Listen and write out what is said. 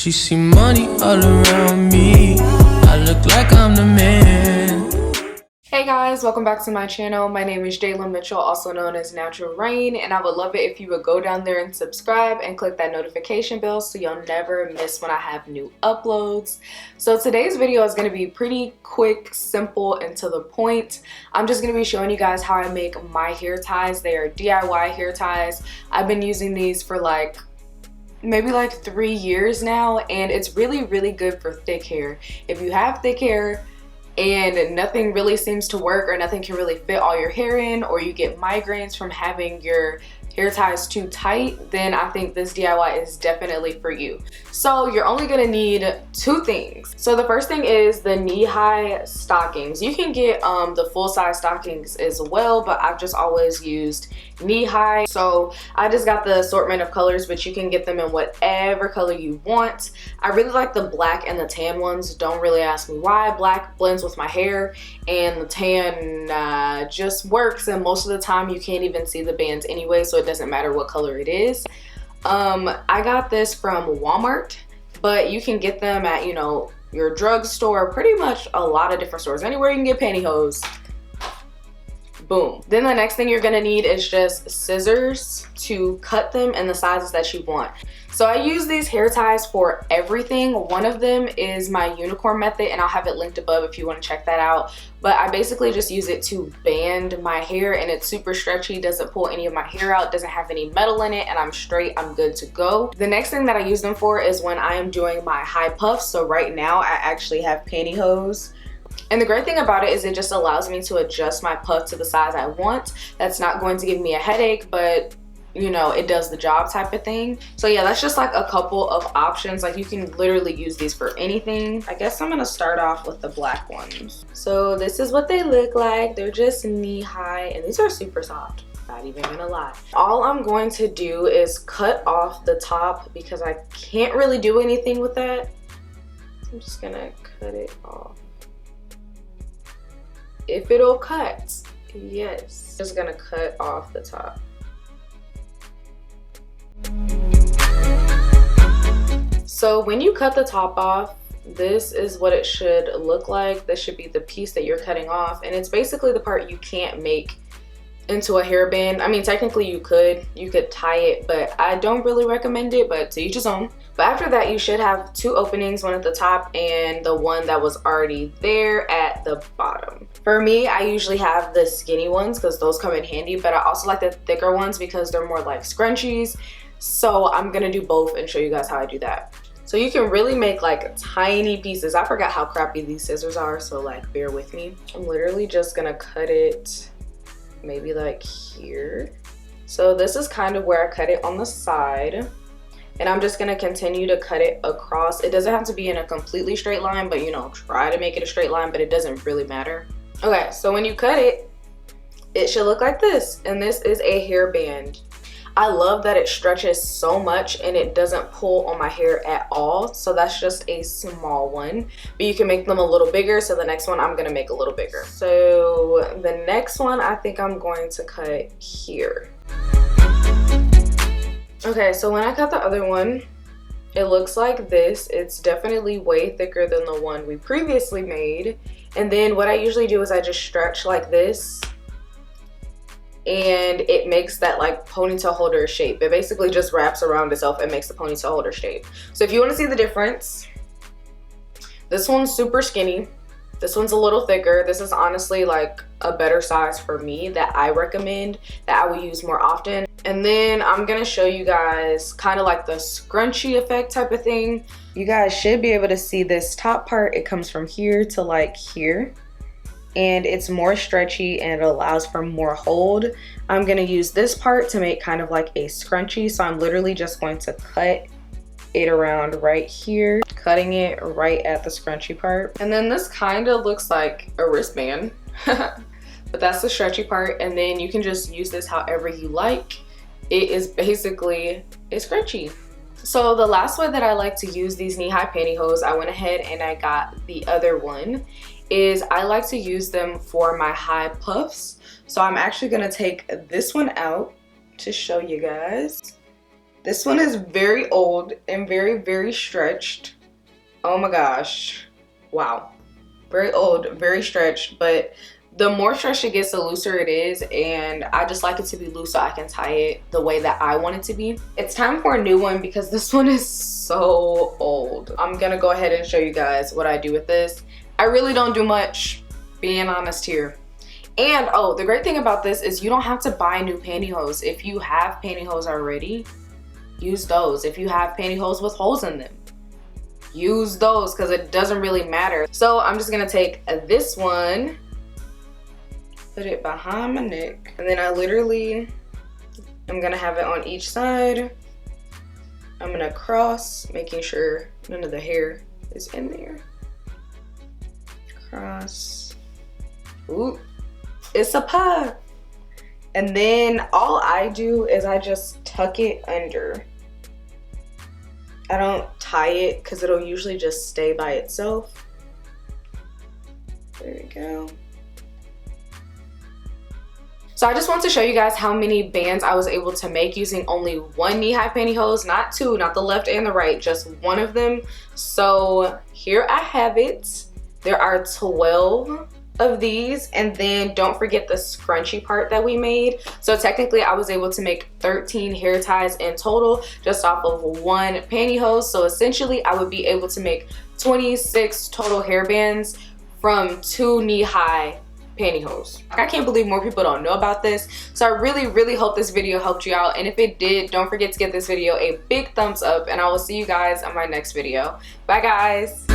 She see money all around me. I look like I'm the man. Hey guys, welcome back to my channel. My name is Jayla Mitchell, also known as Natural Rain, and I would love it if you would go down there and subscribe and click that notification bell so you'll never miss when I have new uploads. So today's video is going to be pretty quick, simple, and to the point. I'm just going to be showing you guys how I make my hair ties. They are DIY hair ties. I've been using these for maybe 3 years now, and it's really good for thick hair. If you have thick hair and nothing really seems to work, or nothing can really fit all your hair in, or you get migraines from having your hair ties too tight, then I think this DIY is definitely for you. So you're only gonna need two things. So the first thing is the knee-high stockings. You can get the full-size stockings as well, but I've just always used knee-high. So I just got the assortment of colors, but you can get them in whatever color you want. I really like the black and the tan ones. Don't really ask me why. Black blends with my hair, and the tan just works, and most of the time you can't even see the bands anyway, so it doesn't matter what color it is. I got this from Walmart, but you can get them at, you know, your drugstore, pretty much a lot of different stores. Anywhere you can get pantyhose. Boom. Then the next thing you're gonna need is just scissors to cut them in the sizes that you want. So I use these hair ties for everything. One of them is my unicorn method, and I'll have it linked above if you want to check that out. But I basically just use it to band my hair, and it's super stretchy, doesn't pull any of my hair out, doesn't have any metal in it, and I'm straight, I'm good to go. The next thing that I use them for is when I am doing my high puffs. So right now I actually have pantyhose. And the great thing about it is it just allows me to adjust my puff to the size I want. That's not going to give me a headache, but you know, it does the job type of thing. So yeah, that's just like a couple of options. Like, you can literally use these for anything. I guess I'm gonna start off with the black ones. So this is what they look like. They're just knee high, and these are super soft, not even gonna lie. All I'm going to do is cut off the top because I can't really do anything with that. I'm just gonna cut it off. If it'll cut, yes. Just gonna cut off the top. So when you cut the top off, this is what it should look like. This should be the piece that you're cutting off, and it's basically the part you can't make into a hairband. I mean, technically you could tie it, but I don't really recommend it, but to each his own. But after that, you should have two openings, one at the top and the one that was already there at the bottom. For me, I usually have the skinny ones because those come in handy, but I also like the thicker ones because they're more like scrunchies. So I'm gonna do both and show you guys how I do that. So you can really make like tiny pieces. I forgot how crappy these scissors are, so like bear with me. I'm literally just gonna cut it maybe like here. So this is kind of where I cut it on the side, and I'm just gonna continue to cut it across. It doesn't have to be in a completely straight line, but you know, try to make it a straight line, but it doesn't really matter. Okay, so when you cut it, it should look like this, and this is a hairband. I love that it stretches so much and it doesn't pull on my hair at all. So that's just a small one, but you can make them a little bigger. So the next one I'm gonna make a little bigger. So the next one I think I'm going to cut here. Okay, so when I cut the other one, it looks like this. It's definitely way thicker than the one we previously made. And then what I usually do is I just stretch like this, and it makes that like ponytail holder shape. It basically just wraps around itself and makes the ponytail holder shape. So if you want to see the difference, this one's super skinny, this one's a little thicker. This is honestly like a better size for me that I recommend, that I will use more often. And then I'm gonna show you guys kind of like the scrunchy effect type of thing. You guys should be able to see this top part. It comes from here to like here, and it's more stretchy and it allows for more hold. I'm gonna use this part to make kind of like a scrunchie, so I'm literally just going to cut it around right here, cutting it right at the scrunchy part. And then this kind of looks like a wristband, but that's the stretchy part, and then you can just use this however you like. It is basically a scrunchie. So the last way that I like to use these knee-high pantyhose, I went ahead and I got the other one, is I like to use them for my high puffs. So I'm actually gonna take this one out to show you guys. This one is very old and very, very stretched. Oh my gosh. Wow. Very old, very stretched, but the more stretched it gets, the looser it is, and I just like it to be loose so I can tie it the way that I want it to be. It's time for a new one because this one is so old. I'm gonna go ahead and show you guys what I do with this. I really don't do much, being honest here. And oh, the great thing about this is you don't have to buy new pantyhose. If you have pantyhose already, use those. If you have pantyhose with holes in them, use those, because it doesn't really matter. So I'm just gonna take this one, put it behind my neck, and then I literally am gonna have it on each side. I'm gonna cross, making sure none of the hair is in there. Cross. Ooh, it's a puff. And then all I do is I just tuck it under. I don't tie it because it'll usually just stay by itself. There we go. So I just want to show you guys how many bands I was able to make using only one knee-high pantyhose, not two, not the left and the right, just one of them. So here I have it. There are 12 of these, and then don't forget the scrunchy part that we made. So technically I was able to make 13 hair ties in total just off of one pantyhose. So essentially I would be able to make 26 total hair bands from 2 knee-high pantyhose. I can't believe more people don't know about this. So I really hope this video helped you out, and if it did, don't forget to give this video a big thumbs up, and I will see you guys on my next video. Bye guys.